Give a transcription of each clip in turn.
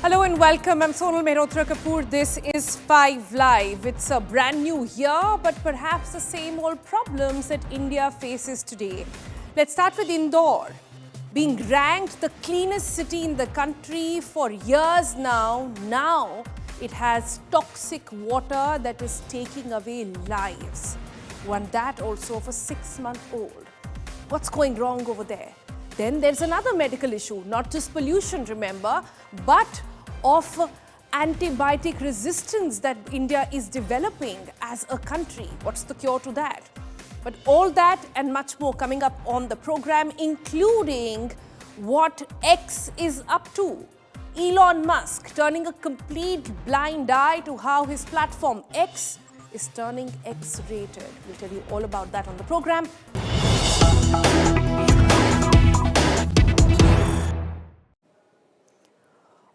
Hello and welcome. I'm Sonal Kapoor. This is 5 Live. It's a brand new year, but perhaps the same old problems that India faces today. Let's start with Indore. Being ranked the cleanest city in the country for years now. Now it has toxic water that is taking away lives. One that also of a 6-month-old. What's going wrong over there? Then there's another medical issue, not just pollution, remember, but of antibiotic resistance that India is developing as a country. What's the cure to that? But all that and much more coming up on the program, including what X is up to. Elon Musk turning a complete blind eye to how his platform X is turning X-rated. We'll tell you all about that on the program.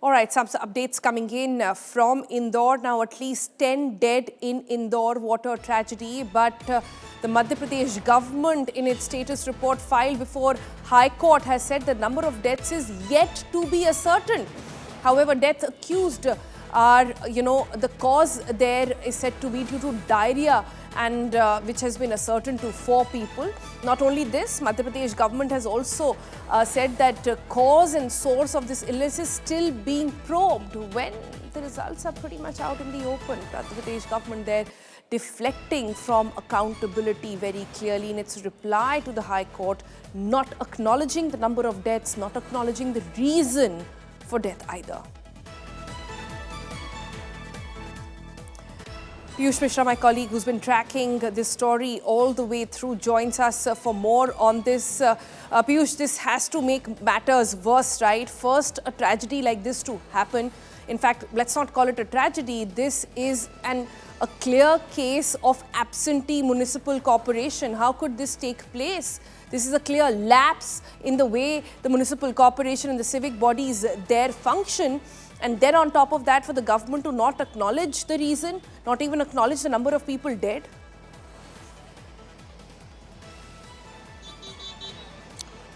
All right, some updates coming in from Indore. Now, at least 10 dead in Indore water tragedy. But the Madhya Pradesh government, in its status report filed before High Court, has said the number of deaths is yet to be ascertained. However, deaths accused are, the cause there is said to be due to diarrhea, and which has been ascertained to 4 people. Not only this, Madhya Pradesh government has also said that cause and source of this illness is still being probed when the results are pretty much out in the open. Madhya Pradesh government there deflecting from accountability very clearly in its reply to the High Court, not acknowledging the number of deaths, not acknowledging the reason for death either. Piyush Mishra, my colleague who's been tracking this story all the way through, joins us for more on this. Piyush, this has to make matters worse, right? First, a tragedy like this to happen. In fact, let's not call it a tragedy. This is a clear case of absentee municipal corporation. How could this take place? This is a clear lapse in the way the municipal corporation and the civic bodies there function. And then on top of that, for the government to not acknowledge the reason, not even acknowledge the number of people dead.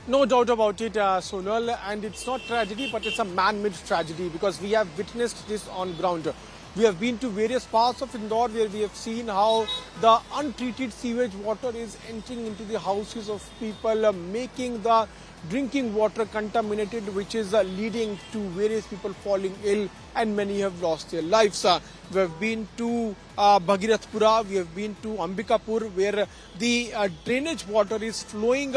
No doubt about it, Sonal, and it's not tragedy, but it's a man-made tragedy because we have witnessed this on ground. We have been to various parts of Indore where we have seen how the untreated sewage water is entering into the houses of people, making the drinking water contaminated, which is leading to various people falling ill, and many have lost their lives. We have been to Bhagirathpura, we have been to Ambikapur, where the drainage water is flowing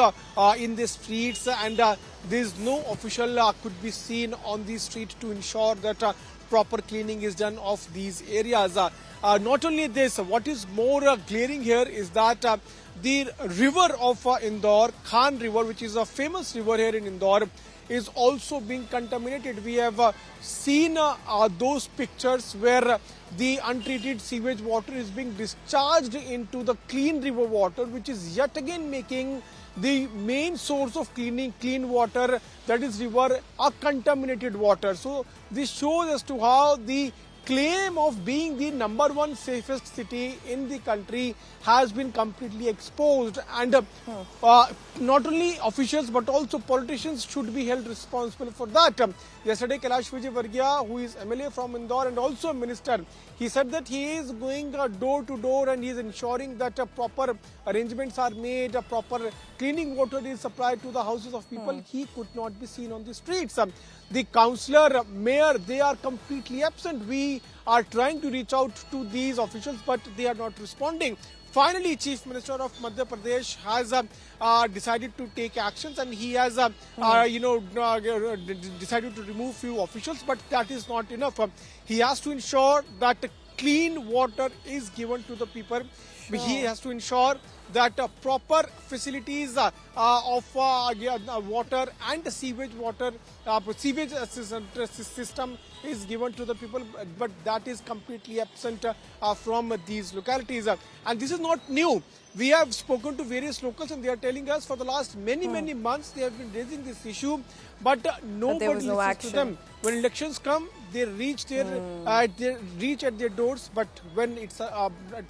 in the streets, and there is no official could be seen on the street to ensure that proper cleaning is done of these areas. Not only this, what is more glaring here is that the river of Indore, Khan River, which is a famous river here in Indore, is also being contaminated. We have seen those pictures where the untreated sewage water is being discharged into the clean river water, which is yet again making the main source of clean water, that is river, a contaminated water. So this shows as to how the claim of being the #1 safest city in the country has been completely exposed, and not only officials but also politicians should be held responsible for that. Yesterday, Kailash Vijayvargiya, who is MLA from Indore and also a minister, he said that he is going door to door and he is ensuring that proper arrangements are made, proper cleaning water is supplied to the houses of people. He could not be seen on the streets. The councillor, mayor, they are completely absent. We are trying to reach out to these officials, but they are not responding. Finally, Chief Minister of Madhya Pradesh has decided to take actions, and he has decided to remove few officials, but that is not enough. He has to ensure that clean water is given to the people. Sure. He has to ensure that proper facilities of water and sewage system is given to the people, but that is completely absent from these localities. And this is not new. We have spoken to various locals and they are telling us for the last many months they have been raising this issue, but nobody listens to them. When elections come, they reach at their doors, but when it's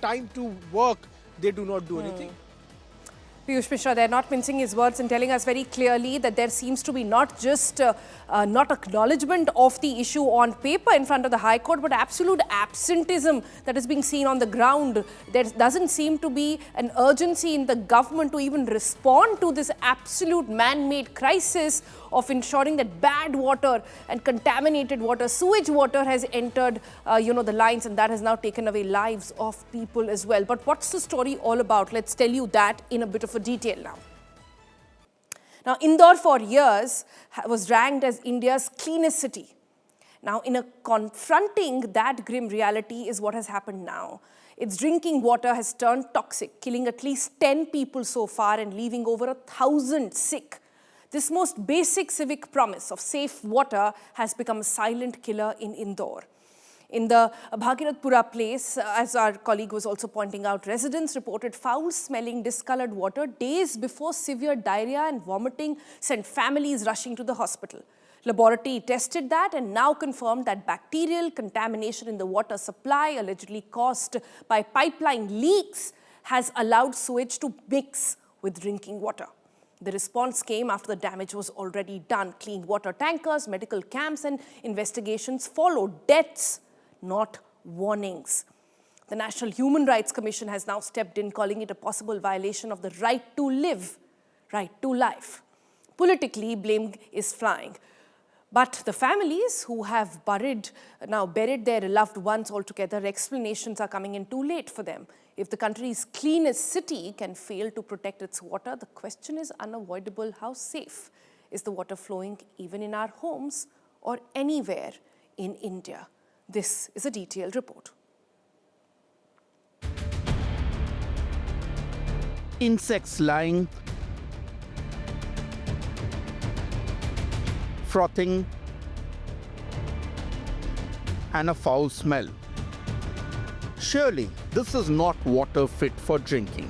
time to work, they do not do anything. Piyush Mishra, they're not mincing his words and telling us very clearly that there seems to be not just not acknowledgement of the issue on paper in front of the High Court, but absolute absenteeism that is being seen on the ground. There doesn't seem to be an urgency in the government to even respond to this absolute man-made crisis of ensuring that bad water and contaminated water, sewage water has entered, the lines, and that has now taken away lives of people as well. But what's the story all about? Let's tell you that in a bit of a detail now. Now, Indore for years was ranked as India's cleanest city. Now, confronting that grim reality is what has happened now. Its drinking water has turned toxic, killing at least 10 people so far and leaving over 1,000 sick. This most basic civic promise of safe water has become a silent killer in Indore. In the Bhagirathpura place, as our colleague was also pointing out, residents reported foul-smelling, discolored water days before severe diarrhea and vomiting sent families rushing to the hospital. Laboratory tested that and now confirmed that bacterial contamination in the water supply, allegedly caused by pipeline leaks, has allowed sewage to mix with drinking water. The response came after the damage was already done. Clean water tankers, medical camps, and investigations followed. Deaths, not warnings. The National Human Rights Commission has now stepped in, calling it a possible violation of the right to live, right to life. Politically, blame is flying. But the families who have buried their loved ones altogether, explanations are coming in too late for them. If the country's cleanest city can fail to protect its water, the question is unavoidable: how safe is the water flowing even in our homes or anywhere in India? This is a detailed report. Insects lying, frothing, and a foul smell. Surely, this is not water fit for drinking.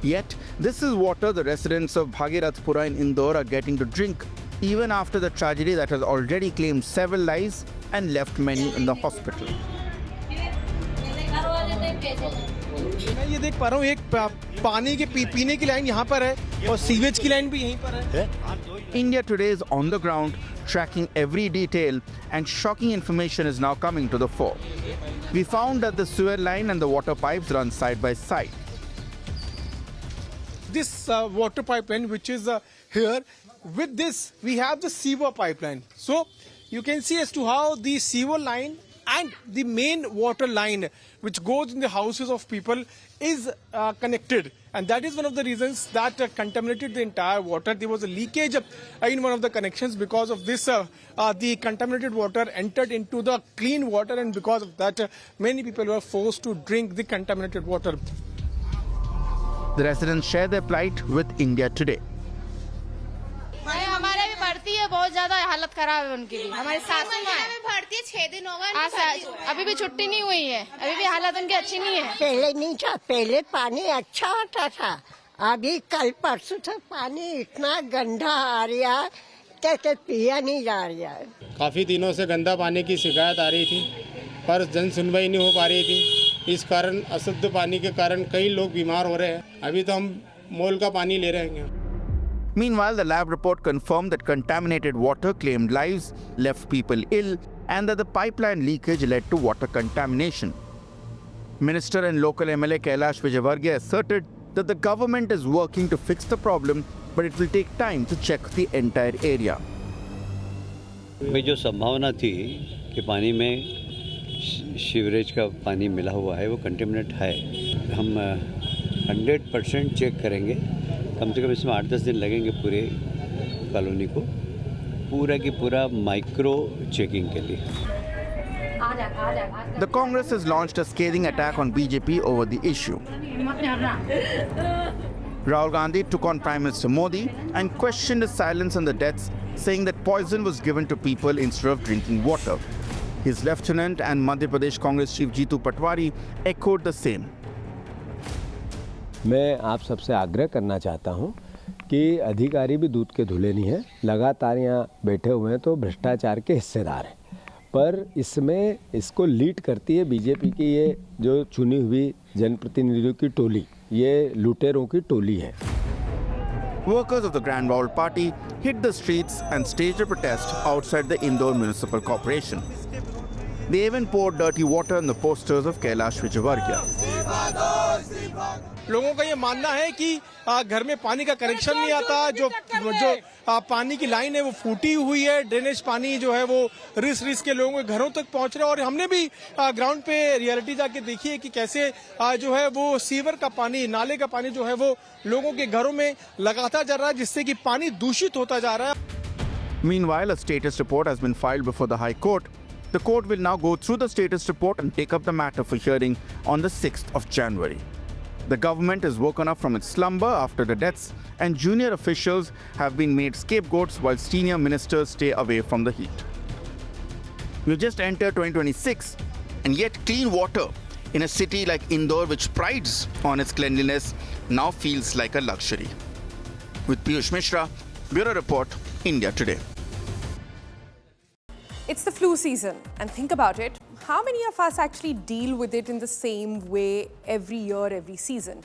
Yet, this is water the residents of Bhagirathpura in Indore are getting to drink, even after the tragedy that has already claimed several lives and left many in the hospital. मैं ये देख पा रहा हूँ, एक पानी के पीने की लाइन यहाँ पर है और सीवेज की लाइन भी यहीं पर है. India today is on the ground, tracking every detail, and shocking information is now coming to the fore. We found that the sewer line and the water pipes run side by side. This water pipeline, which is here, with this we have the sewer pipeline. So you can see as to how the sewer line and the main water line which goes in the houses of people is connected, and that is one of the reasons that contaminated the entire water. There was a leakage in one of the connections. Because of this, the contaminated water entered into the clean water, and because of that, many people were forced to drink the contaminated water. The residents share their plight with India Today. हमारे भी भर्ती है, बहुत ज्यादा हालत खराब है उनकी भी. हमारे सासू माँ भी भर्ती है, 6 दिन हो गए, अभी भी छुट्टी नहीं हुई है, अभी भी हालत उनकी अच्छी नहीं है. पहले नहीं था, पहले पानी अच्छा आता था. अभी कल परसों से पानी इतना गंदा आ रहा है कि पिया नहीं जा रहा है. काफी दिनों से गंदा पानी की शिकायत आ रही थी, पर जन सुनवाई नहीं हो पा रही थी. इस कारण अशुद्ध पानी के कारण कई लोग बीमार हो रहे हैं. अभी तो हम मोल का पानी ले रहे हैं. Meanwhile, the lab report confirmed that contaminated water claimed lives, left people ill, and that the pipeline leakage led to water contamination. Minister and local MLA Kailash Vijayvargiya asserted that the government is working to fix the problem, but it will take time to check the entire area. में जो संभावना थी कि पानी में sewerage का पानी मिला हुआ है वो कंटेमिनेट है, हम 100% चेक करेंगे. कम से कम इसमें 8-10 दिन लगेंगे पूरे कॉलोनी को पूरा की पूरा माइक्रो चेकिंग के लिए. The Congress has launched a scathing attack on BJP over the issue. Rahul Gandhi took on Prime Minister Modi and questioned his silence on the deaths, saying that poison was given to people instead of drinking water. His lieutenant and Madhya Pradesh Congress chief Jeetu Patwari echoed the same. मैं आप सबसे आग्रह करना चाहता हूं कि अधिकारी भी दूध के धुले नहीं हैं. लगातार यहाँ बैठे हुए हैं तो भ्रष्टाचार के हिस्सेदार हैं, पर इसमें इसको लीड करती है बीजेपी की ये जो चुनी हुई जनप्रतिनिधियों की टोली, ये लुटेरों की टोली है. workers of the Grand Bowl Party hit the streets and staged a protest outside the Indore Municipal Corporation. They even poured dirty on on the posters of Kailash Vijayvargiya. लोगों का ये मानना है कि घर में पानी का कनेक्शन नहीं आता, जो पानी की लाइन है वो फूटी हुई है, ड्रेनेज पानी जो है वो रिस के लोगों के घरों तक पहुंच रहा है। और हमने भी ग्राउंड पे रियलिटी जाके देखी है कि कैसे जो है वो सीवर का पानी, नाले का पानी जो है वो लोगों के घरों में लगाता जा रहा है, जिससे कि पानी दूषित होता जा रहा है। Meanwhile, a status report has been filed before the High Court. The court will now go through the status report and take up the matter for hearing on the 6th of January. The government is woken up from its slumber after the deaths, and junior officials have been made scapegoats while senior ministers stay away from the heat. We just entered 2026, and yet clean water in a city like Indore, which prides on its cleanliness, now feels like a luxury. With Piyush Mishra, Bureau Report, India Today. It's the flu season, and think about it. How many of us actually deal with it in the same way every year, every season?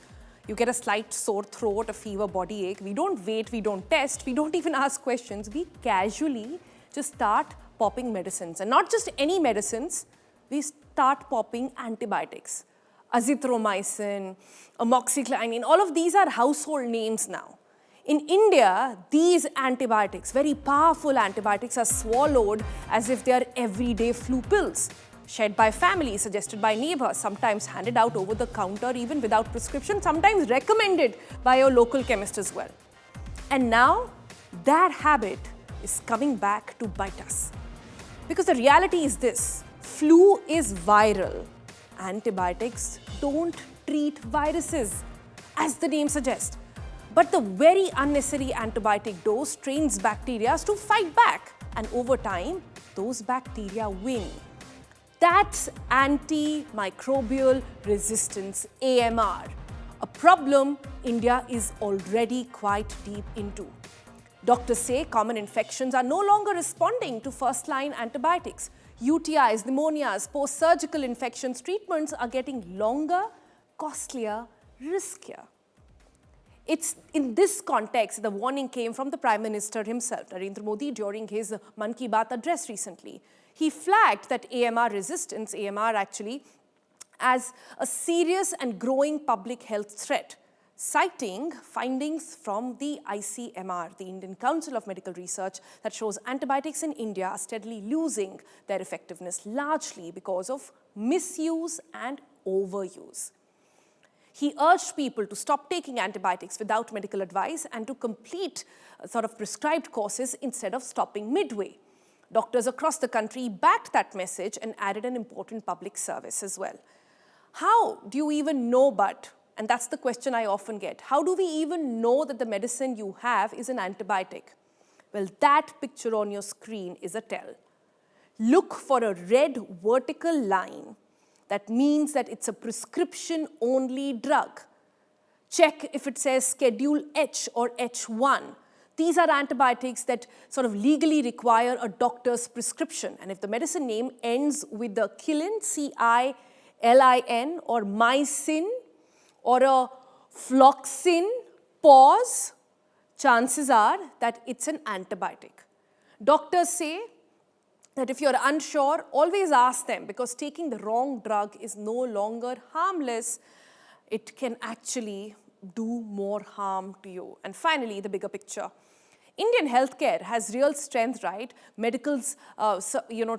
You get a slight sore throat, a fever, body ache. We don't wait, we don't test, we don't even ask questions. We casually just start popping medicines. And not just any medicines, we start popping antibiotics. Azithromycin, amoxicillin, all of these are household names now. In India, these antibiotics, very powerful antibiotics, are swallowed as if they are everyday flu pills, shared by families, suggested by neighbors, sometimes handed out over the counter even without prescription, sometimes recommended by your local chemist as well. And now, that habit is coming back to bite us. Because the reality is this: flu is viral. Antibiotics don't treat viruses, as the name suggests. But the very unnecessary antibiotic dose trains bacteria to fight back, and over time, those bacteria win. That's antimicrobial resistance, AMR, a problem India is already quite deep into. Doctors say common infections are no longer responding to first-line antibiotics. UTIs, pneumonias, post-surgical infections treatments are getting longer, costlier, riskier. It's in this context the warning came from the Prime Minister himself, Narendra Modi, during his Mann Ki Baat address recently. He flagged that AMR resistance, AMR actually, as a serious and growing public health threat, citing findings from the ICMR, the Indian Council of Medical Research, that shows antibiotics in India are steadily losing their effectiveness, largely because of misuse and overuse. He urged people to stop taking antibiotics without medical advice and to complete sort of prescribed courses instead of stopping midway. Doctors across the country backed that message and added an important public service as well. How do you even know and that's the question I often get, how do we even know that the medicine you have is an antibiotic? Well, that picture on your screen is a tell. Look for a red vertical line. That means that it's a prescription-only drug. Check if it says Schedule H or H1. These are antibiotics that sort of legally require a doctor's prescription. And if the medicine name ends with the Cilin, C-I-L-I-N, or mycin, or a floxin, pause, chances are that it's an antibiotic. Doctors say that if you're unsure, always ask them, because taking the wrong drug is no longer harmless. It can actually do more harm to you. And finally, the bigger picture. Indian healthcare has real strength, right? Medicals,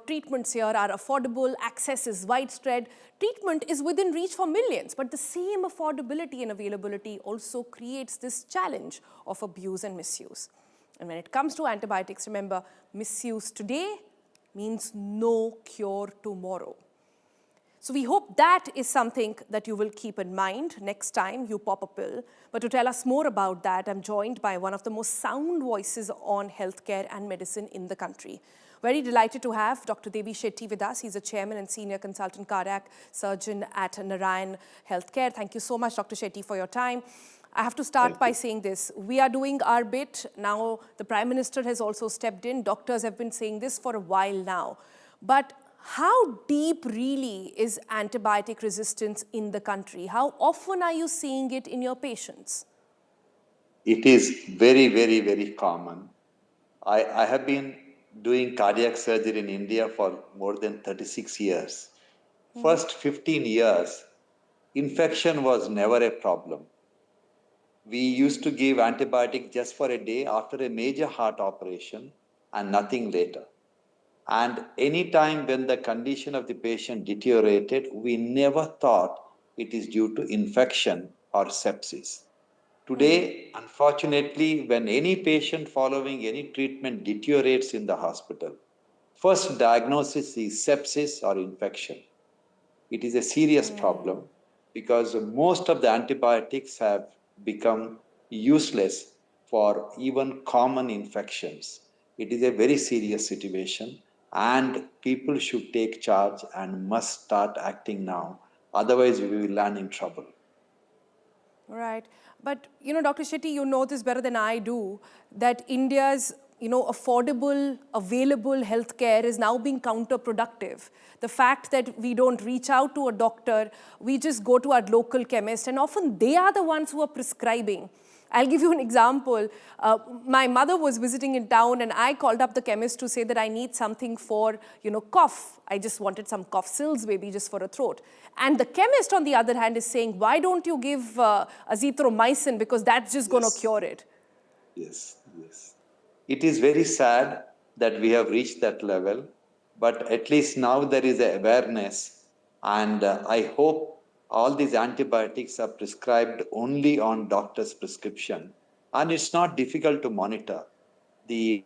treatments here are affordable, access is widespread, treatment is within reach for millions. But the same affordability and availability also creates this challenge of abuse and misuse. And when it comes to antibiotics, remember, misuse today means no cure tomorrow. So we hope that is something that you will keep in mind next time you pop a pill. But to tell us more about that, I'm joined by one of the most sound voices on healthcare and medicine in the country. Very delighted to have Dr. Devi Shetty with us. He's a chairman and senior consultant cardiac surgeon at Narayan Healthcare. Thank you so much, Dr. Shetty, for your time. I have to start by saying this. We are doing our bit. Now, the Prime Minister has also stepped in. Doctors have been saying this for a while now. But how deep really is antibiotic resistance in the country? How often are you seeing it in your patients? It is very, very, very common. I have been doing cardiac surgery in India for more than 36 years. First 15 years, infection was never a problem. We used to give antibiotic just for a day after a major heart operation and nothing later. And any time when the condition of the patient deteriorated, we never thought it is due to infection or sepsis. Today, unfortunately, when any patient following any treatment deteriorates in the hospital, first diagnosis is sepsis or infection. It is a serious problem because most of the antibiotics have become useless for even common infections. It is a very serious situation, and people should take charge and must start acting now. Otherwise, we will land in trouble. Right. But, Dr. Shetty, you know this better than I do, that India's, affordable, available healthcare is now being counterproductive. The fact that we don't reach out to a doctor, we just go to our local chemist, and often they are the ones who are prescribing. I'll give you an example. My mother was visiting in town and I called up the chemist to say that I need something for, cough. I just wanted some cough sills, maybe just for a throat. And the chemist, on the other hand, is saying, why don't you give azithromycin, because that's just going to cure it. Yes, yes. It is very sad that we have reached that level, but at least now there is a awareness, and I hope all these antibiotics are prescribed only on doctor's prescription, and it's not difficult to monitor. The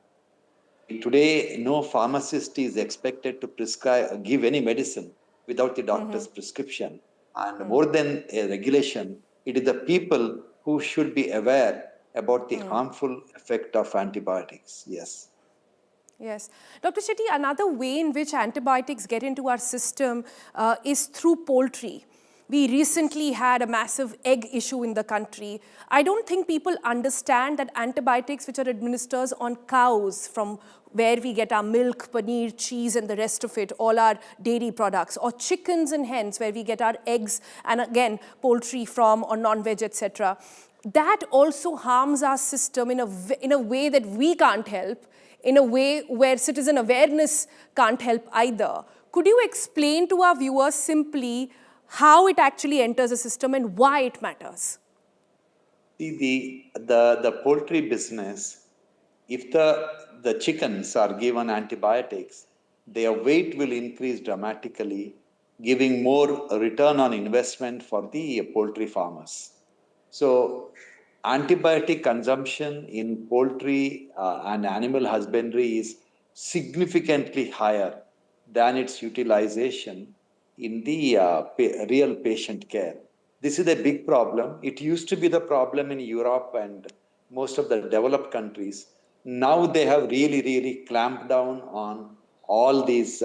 Today, no pharmacist is expected to prescribe give any medicine without the doctor's prescription. And more than a regulation, it is the people who should be aware about the harmful effect of antibiotics. Yes. Yes. Dr. Shetty, another way in which antibiotics get into our system is through poultry. We recently had a massive egg issue in the country. I don't think people understand that antibiotics which are administered on cows, from where we get our milk, paneer, cheese, and the rest of it, all our dairy products, or chickens and hens, where we get our eggs, and again, poultry from, or non-veg, etc. That also harms our system in a way that we can't help, in a way where citizen awareness can't help either. Could you explain to our viewers simply how it actually enters the system and why it matters? See, the poultry business, if the chickens are given antibiotics, their weight will increase dramatically, giving more return on investment for the poultry farmers. So, antibiotic consumption in poultry and animal husbandry is significantly higher than its utilization in the real patient care. This is a big problem. It used to be the problem in Europe and most of the developed countries. Now they have really, really clamped down on all these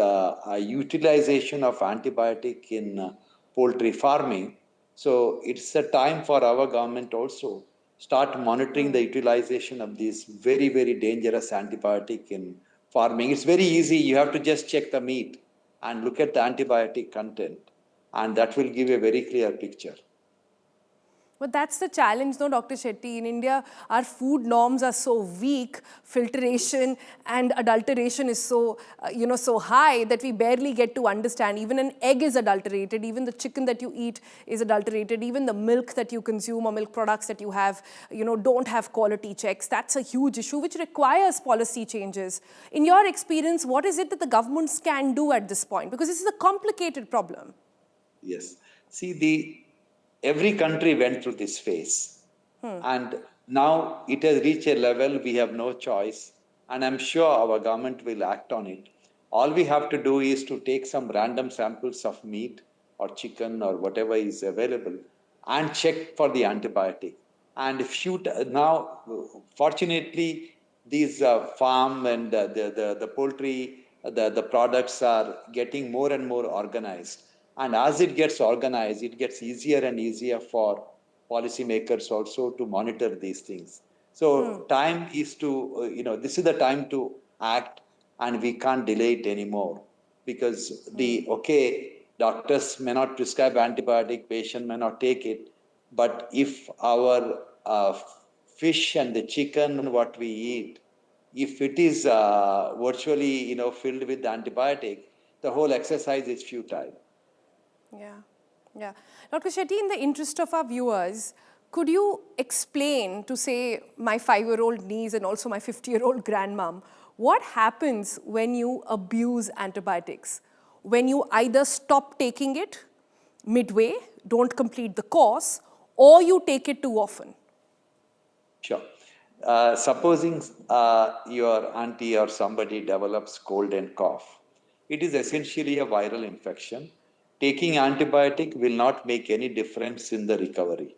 utilization of antibiotic in poultry farming. So it's a time for our government also start monitoring the utilization of these very, very dangerous antibiotic in farming. It's very easy. You have to just check the meat and look at the antibiotic content, and that will give a very clear picture. But that's the challenge, no, Dr. Shetty. In India, our food norms are so weak, filtration and adulteration is so, so high that we barely get to understand. Even an egg is adulterated, even the chicken that you eat is adulterated, even the milk that you consume or milk products that you have, don't have quality checks. That's a huge issue which requires policy changes. In your experience, what is it that the governments can do at this point? Because this is a complicated problem. Yes. See, every country went through this phase. And now it has reached a level we have no choice. And I'm sure our government will act on it. All we have to do is to take some random samples of meat or chicken or whatever is available and check for the antibiotic. And now, fortunately, these farm and the poultry, the products are getting more and more organized. And as it gets organized, it gets easier and easier for policymakers also to monitor these things. So time is to, this is the time to act, and we can't delay it anymore, because doctors may not prescribe antibiotic, patient may not take it, but if our fish and the chicken, what we eat, if it is virtually, filled with antibiotic, the whole exercise is futile. Yeah, yeah. Dr. Shetty, in the interest of our viewers, could you explain to, say, my 5-year-old niece and also my 50-year-old grandmom, what happens when you abuse antibiotics? When you either stop taking it midway, don't complete the course, or you take it too often? Sure. Supposing your auntie or somebody develops cold and cough, it is essentially a viral infection. Taking antibiotic will not make any difference in the recovery.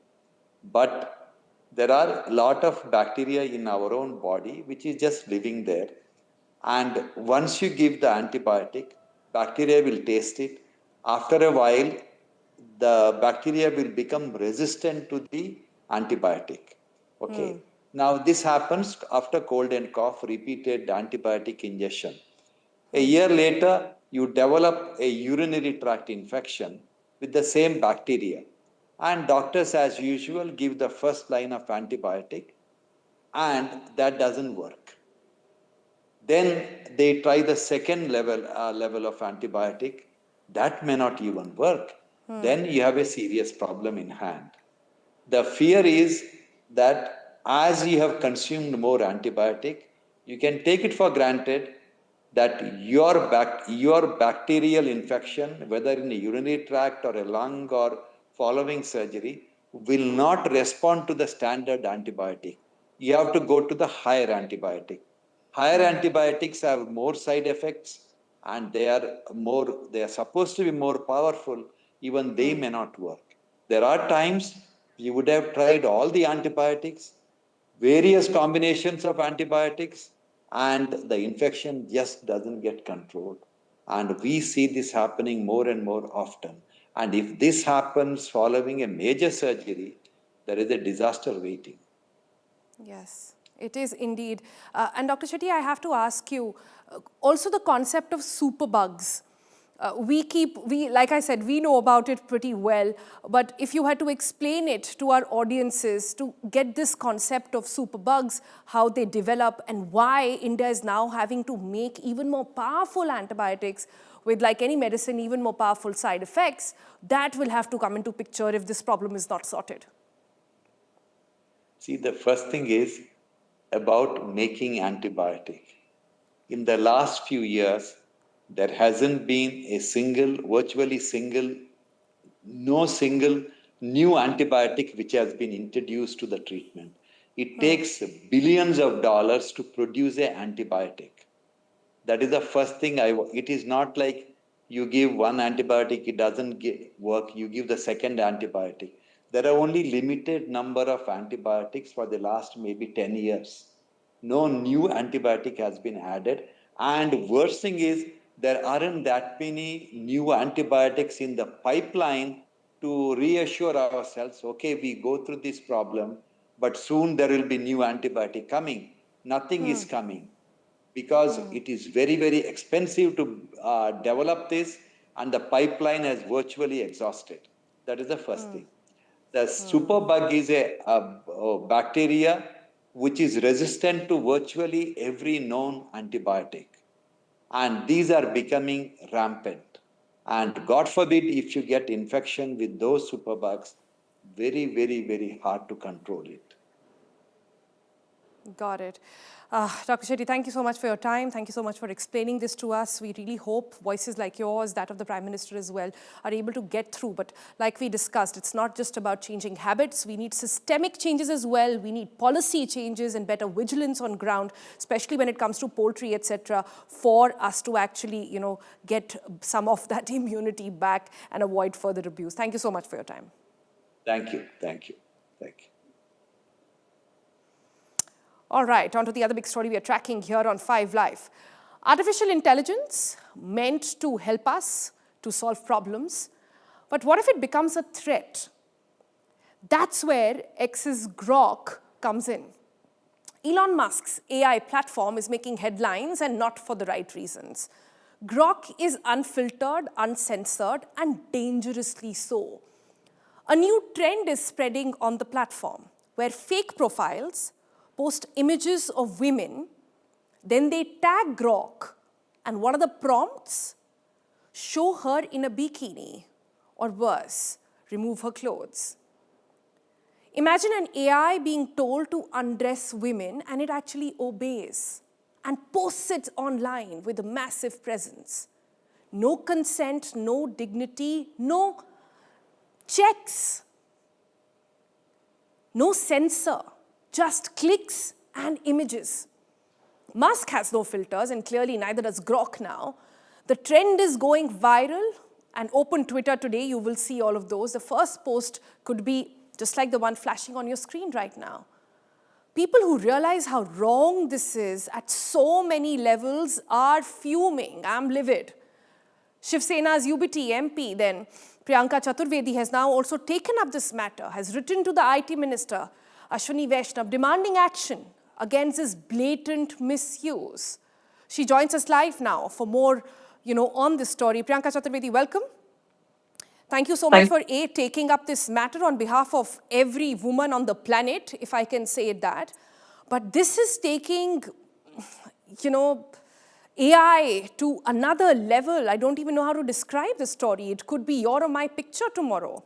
But there are a lot of bacteria in our own body which is just living there. And once you give the antibiotic, bacteria will taste it. After a while, the bacteria will become resistant to the antibiotic. Okay. Now, this happens after cold and cough, repeated antibiotic ingestion. A year later, you develop a urinary tract infection with the same bacteria. And doctors, as usual, give the first line of antibiotic, and that doesn't work. Then they try the second level of antibiotic. That may not even work. Then you have a serious problem in hand. The fear is that as you have consumed more antibiotic, you can take it for granted that your bacterial infection, whether in a urinary tract or a lung or following surgery, will not respond to the standard antibiotic. You have to go to the higher antibiotic. Higher antibiotics have more side effects, and they are supposed to be more powerful, even they may not work. There are times you would have tried all the antibiotics, various combinations of antibiotics, and the infection just doesn't get controlled. And we see this happening more and more often. And if this happens following a major surgery, there is a disaster waiting. Yes, it is indeed. And Dr. Shetty, I have to ask you, also the concept of superbugs. Like I said, we know about it pretty well, but if you had to explain it to our audiences to get this concept of superbugs, how they develop and why India is now having to make even more powerful antibiotics with, like any medicine, even more powerful side effects, that will have to come into picture if this problem is not sorted. See, the first thing is about making antibiotic. In the last few years, there hasn't been no single new antibiotic which has been introduced to the treatment. It takes billions of dollars to produce an antibiotic. That is the first thing it is not like you give one antibiotic, it doesn't work, you give the second antibiotic. There are only limited number of antibiotics for the last maybe 10 years. No new antibiotic has been added. And worst thing is, there aren't that many new antibiotics in the pipeline to reassure ourselves, okay, we go through this problem, but soon there will be new antibiotic coming. Nothing is coming, because it is very, very expensive to develop this, and the pipeline has virtually exhausted. That is the first thing. The superbug is a bacteria which is resistant to virtually every known antibiotic. And these are becoming rampant. And God forbid if you get infection with those superbugs, very, very, very hard to control it. Got it. Dr. Shetty, thank you so much for your time. Thank you so much for explaining this to us. We really hope voices like yours, that of the Prime Minister as well, are able to get through. But like we discussed, it's not just about changing habits. We need systemic changes as well. We need policy changes and better vigilance on ground, especially when it comes to poultry, etc., for us to actually, get some of that immunity back and avoid further abuse. Thank you so much for your time. Thank you. Thank you. Thank you. All right, on to the other big story we are tracking here on 5 Live. Artificial intelligence meant to help us to solve problems, but what if it becomes a threat? That's where X's Grok comes in. Elon Musk's AI platform is making headlines, and not for the right reasons. Grok is unfiltered, uncensored, and dangerously so. A new trend is spreading on the platform, where fake profiles, post images of women, then they tag Grok, and what are the prompts? Show her in a bikini, or worse, remove her clothes. Imagine an AI being told to undress women and it actually obeys and posts it online with a massive presence. No consent, no dignity, no checks, no censor, just clicks and images. Musk has no filters, and clearly neither does Grok now. The trend is going viral, and open Twitter today, you will see all of those. The first post could be just like the one flashing on your screen right now. People who realize how wrong this is at so many levels are fuming. I'm livid. Shiv Sena's UBT MP, then Priyanka Chaturvedi, has now also taken up this matter, has written to the IT Minister, Ashwini Vaishnav, demanding action against this blatant misuse. She joins us live now for more, on this story. Priyanka Chaturvedi, welcome. Thank you so much for taking up this matter on behalf of every woman on the planet, if I can say that. But this is taking, AI to another level. I don't even know how to describe the story. It could be your or my picture tomorrow.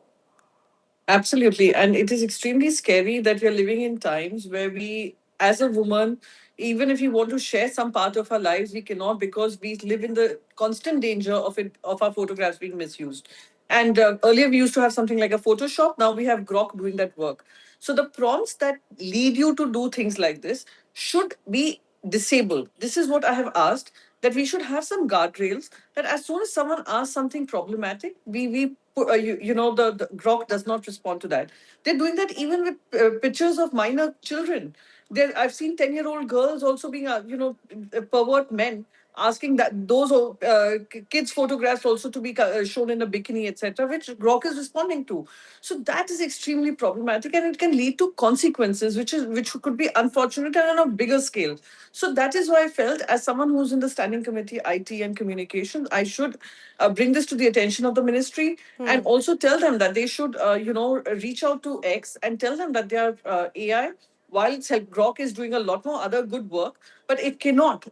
Absolutely. And it is extremely scary that we are living in times where we, as a woman, even if we want to share some part of our lives, we cannot, because we live in the constant danger of our photographs being misused. And earlier we used to have something like a Photoshop. Now we have Grok doing that work. So the prompts that lead you to do things like this should be disabled. This is what I have asked, that we should have some guardrails, that as soon as someone asks something problematic, the Grok does not respond to that. They're doing that even with pictures of minor children. I've seen 10-year-old girls also being, pervert men asking that those kids' photographs also to be shown in a bikini, etc., which Grok is responding to. So that is extremely problematic, and it can lead to consequences, which could be unfortunate and on a bigger scale. So that is why I felt, as someone who's in the Standing Committee, IT and Communications, I should bring this to the attention of the ministry and also tell them that they should, reach out to X and tell them that their AI, while Grok is doing a lot more other good work, but it cannot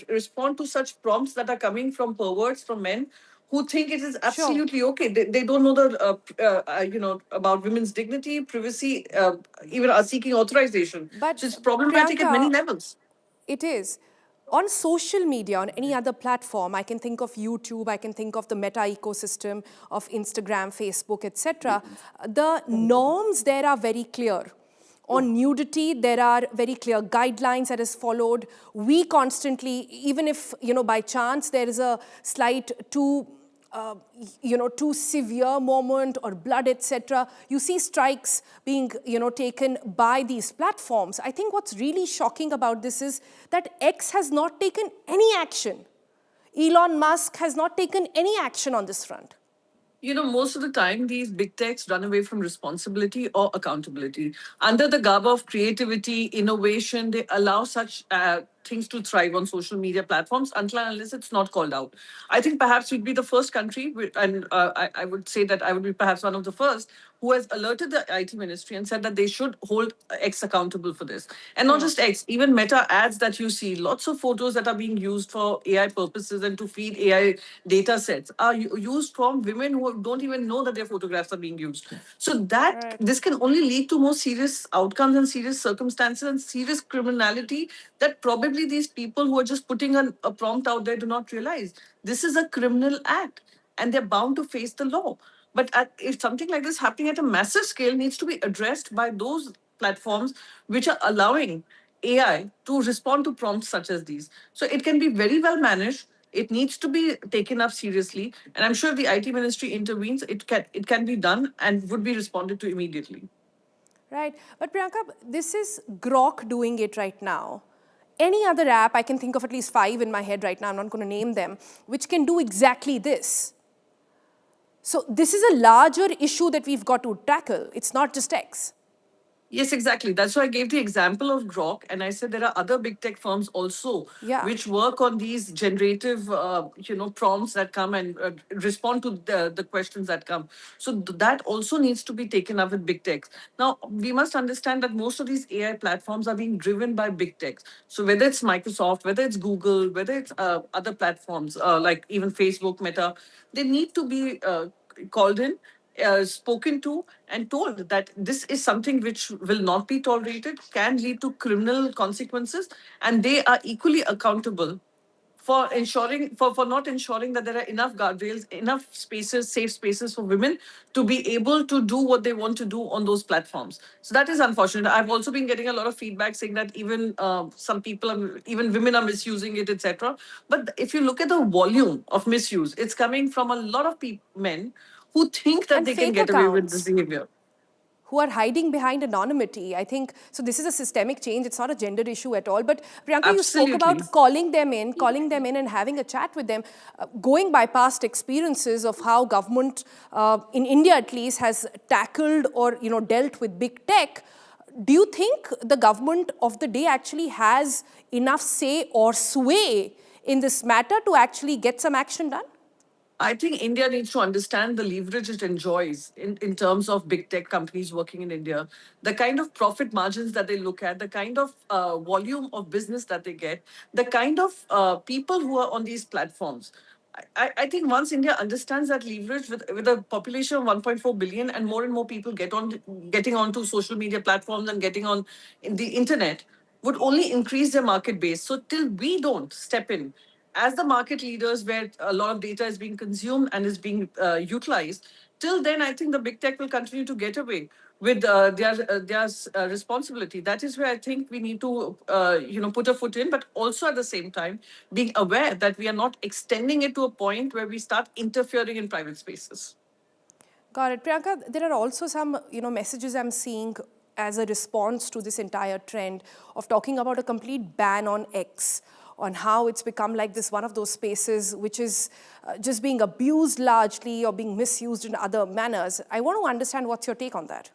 respond to such prompts that are coming from perverts, from men who think it is absolutely okay. They don't know about women's dignity, privacy, even are seeking authorization. But so it's problematic Priyanka, at many levels. It is. On social media, on any other platform, I can think of YouTube, I can think of the Meta ecosystem of Instagram, Facebook, etc. The norms there are very clear. On nudity, there are very clear guidelines that is followed. We constantly, even if, by chance there is a slight too severe moment or blood, etc., you see strikes being, taken by these platforms. I think what's really shocking about this is that X has not taken any action. Elon Musk has not taken any action on this front. Most of the time, these big techs run away from responsibility or accountability. Under the garb of creativity, innovation, they allow such things to thrive on social media platforms unless it's not called out. I think perhaps we'd be the first country, and I would say that I would be perhaps one of the first, who has alerted the IT ministry and said that they should hold X accountable for this. And not just X, even Meta ads that you see, lots of photos that are being used for AI purposes and to feed AI data sets are used from women who don't even know that their photographs are being used. So that this can only lead to more serious outcomes and serious circumstances and serious criminality that probably these people who are just putting a prompt out there do not realize. This is a criminal act and they're bound to face the law. But if something like this happening at a massive scale needs to be addressed by those platforms which are allowing AI to respond to prompts such as these. So it can be very well managed. It needs to be taken up seriously. And I'm sure if the IT ministry intervenes, it can be done and would be responded to immediately. Right. But Priyanka, this is Grok doing it right now. Any other app, I can think of at least 5 in my head right now, I'm not going to name them, which can do exactly this. So this is a larger issue that we've got to tackle. It's not just X. Yes, exactly. That's why I gave the example of Grok, and I said there are other big tech firms also Yeah. which work on these generative, prompts that come and respond to the questions that come. So that also needs to be taken up with big techs. Now we must understand that most of these AI platforms are being driven by big techs. So whether it's Microsoft, whether it's Google, whether it's other platforms like even Facebook, Meta, they need to be called in, spoken to, and told that this is something which will not be tolerated, can lead to criminal consequences, and they are equally accountable for not ensuring that there are enough guardrails, enough spaces, safe spaces for women to be able to do what they want to do on those platforms. So that is unfortunate. I've also been getting a lot of feedback saying that even some people, even women, are misusing it, etc. But if you look at the volume of misuse, it's coming from a lot of men who think that And they can fake get away with this accounts behavior. who are hiding behind anonymity. I think, so this is a systemic change. It's not a gender issue at all. But Priyanka, you spoke Absolutely. about calling them in and having a chat with them, going by past experiences of how government, in India at least, has tackled or, dealt with big tech. Do you think the government of the day actually has enough say or sway in this matter to actually get some action done? I think India needs to understand the leverage it enjoys in terms of big tech companies working in India, the kind of profit margins that they look at, the kind of volume of business that they get, the kind of people who are on these platforms. I think once India understands that leverage with a population of 1.4 billion and more people getting onto social media platforms and getting on in the internet, would only increase their market base. So till we don't step in as the market leaders where a lot of data is being consumed and is being utilized, till then I think the big tech will continue to get away with their responsibility. That is where I think we need to put a foot in, but also at the same time being aware that we are not extending it to a point where we start interfering in private spaces. Got it. Priyanka, there are also some, messages I'm seeing as a response to this entire trend of talking about a complete ban on X, on how it's become like this one of those spaces which is just being abused largely or being misused in other manners. I want to understand what's your take on that.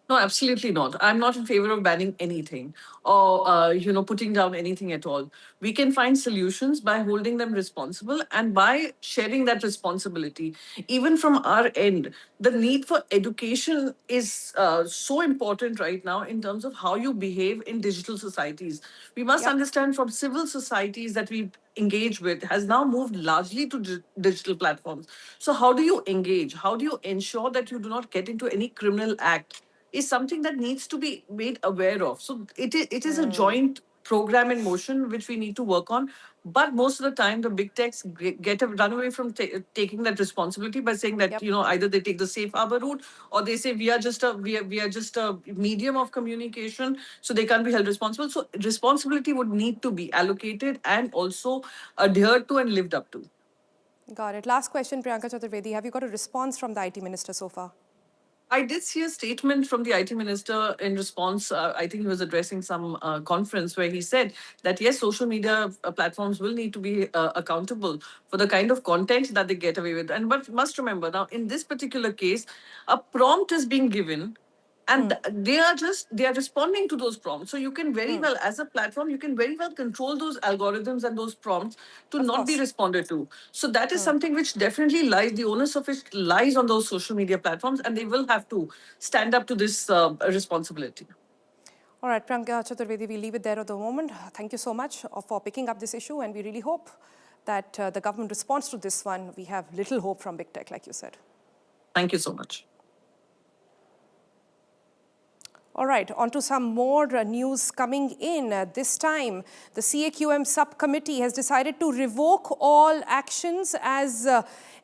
No, absolutely not. I'm not in favor of banning anything or putting down anything at all. We can find solutions by holding them responsible and by sharing that responsibility. Even from our end, the need for education is so important right now in terms of how you behave in digital societies. We must understand from civil societies that we engage with has now moved largely to digital platforms. So how do you engage? How do you ensure that you do not get into any criminal act? Is something that needs to be made aware of. So it is a joint program in motion which we need to work on. But most of the time, the big techs run away from taking that responsibility by saying that either they take the safe harbor route or they say we are just a medium of communication, so they can't be held responsible. So responsibility would need to be allocated and also adhered to and lived up to. Got it. Last question, Priyanka Chaturvedi. Have you got a response from the IT minister so far? I did see a statement from the IT minister in response. I think he was addressing some conference where he said that, yes, social media platforms will need to be accountable for the kind of content that they get away with. But must remember now, in this particular case, a prompt is being given and they are responding to those prompts. So you can very well, as a platform, you can very well control those algorithms and those prompts to not be responded to. So that is something which definitely lies, the onus of it lies on those social media platforms, and they will have to stand up to this responsibility. All right, Priyanka Chaturvedi, we'll leave it there at the moment. Thank you so much for picking up this issue, and we really hope that the government responds to this one. We have little hope from big tech, like you said. Thank you so much. All right, on to some more news coming in. This time, the CAQM subcommittee has decided to revoke all actions as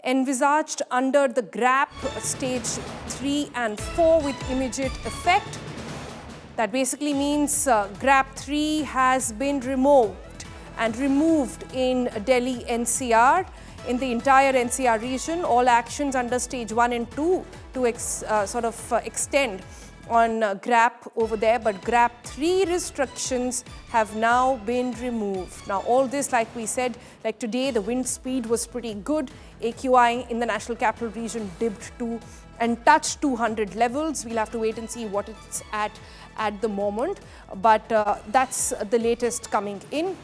envisaged under the GRAP stage 3 and 4 with immediate effect. That basically means GRAP 3 has been removed in Delhi NCR. In the entire NCR region, all actions under stage 1 and 2 to extend on GRAP over there, but GRAP 3 restrictions have now been removed. Now all this, like we said, like today the wind speed was pretty good. AQI in the National Capital Region dipped to and touched 200 levels. We'll have to wait and see what it's at the moment, but that's the latest coming in.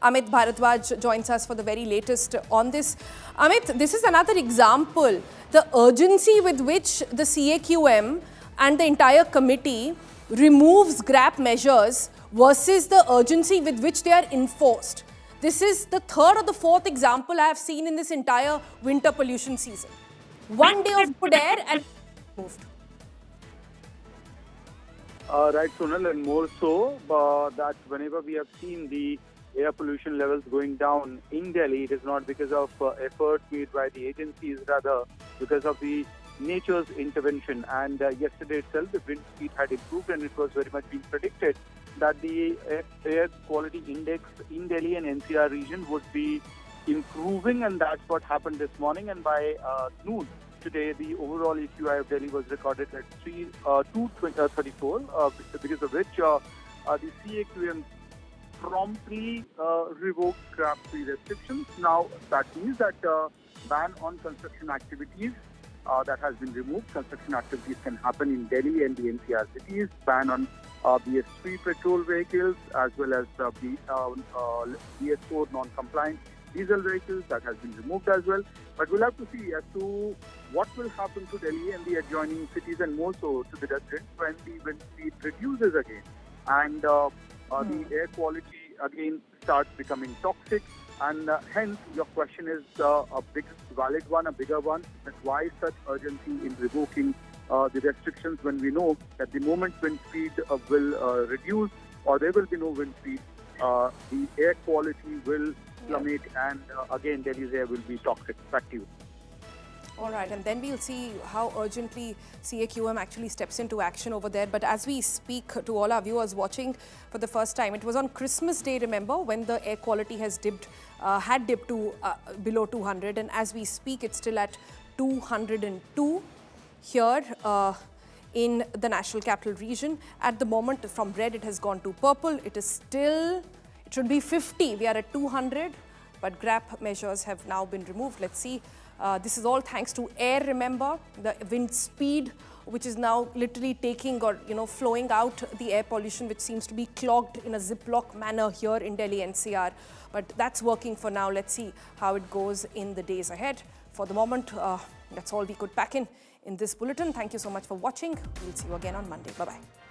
Amit Bharadwaj joins us for the very latest on this. Amit, this is another example, the urgency with which the CAQM and the entire committee removes GRAP measures versus the urgency with which they are enforced. This is the third or the fourth example I have seen in this entire winter pollution season. One day of good air and moved. Right, Sonal, and more so that whenever we have seen the air pollution levels going down in Delhi, it is not because of efforts made by the agencies, rather because of the nature's intervention. And yesterday itself, the wind speed had improved, and it was very much being predicted that the air quality index in Delhi and NCR region would be improving, and that's what happened this morning. And by noon today, the overall AQI of Delhi was recorded at 234, because of which the CAQM promptly revoked GRAP 3 restrictions. Now that means that ban on construction activities that has been removed. Construction activities can happen in Delhi and the NCR cities. Ban on BS3 petrol vehicles as well as the BS4 non-compliant diesel vehicles, that has been removed as well. But we'll have to see as to what will happen to Delhi and the adjoining cities, and more so to the districts when the wind speed reduces again and the air quality again starts becoming toxic. And hence your question is a big valid one, a bigger one, that why such urgency in revoking the restrictions when we know that the moment wind speed will reduce, or there will be no wind speed, the air quality will plummet, and again Delhi's air will be toxic. Back to you. All right, and then we'll see how urgently CAQM actually steps into action over there. But as we speak to all our viewers watching for the first time, it was on Christmas Day, remember, when the air quality has had dipped to below 200, and as we speak, it's still at 202 here in the National Capital Region. At the moment, from red, it has gone to purple. It is still, it should be 50. We are at 200, but GRAP measures have now been removed. Let's see. This is all thanks to air, remember, the wind speed, which is now literally taking or, flowing out the air pollution, which seems to be clogged in a Ziploc manner here in Delhi NCR. But that's working for now. Let's see how it goes in the days ahead. For the moment, that's all we could pack in this bulletin. Thank you so much for watching. We'll see you again on Monday. Bye-bye.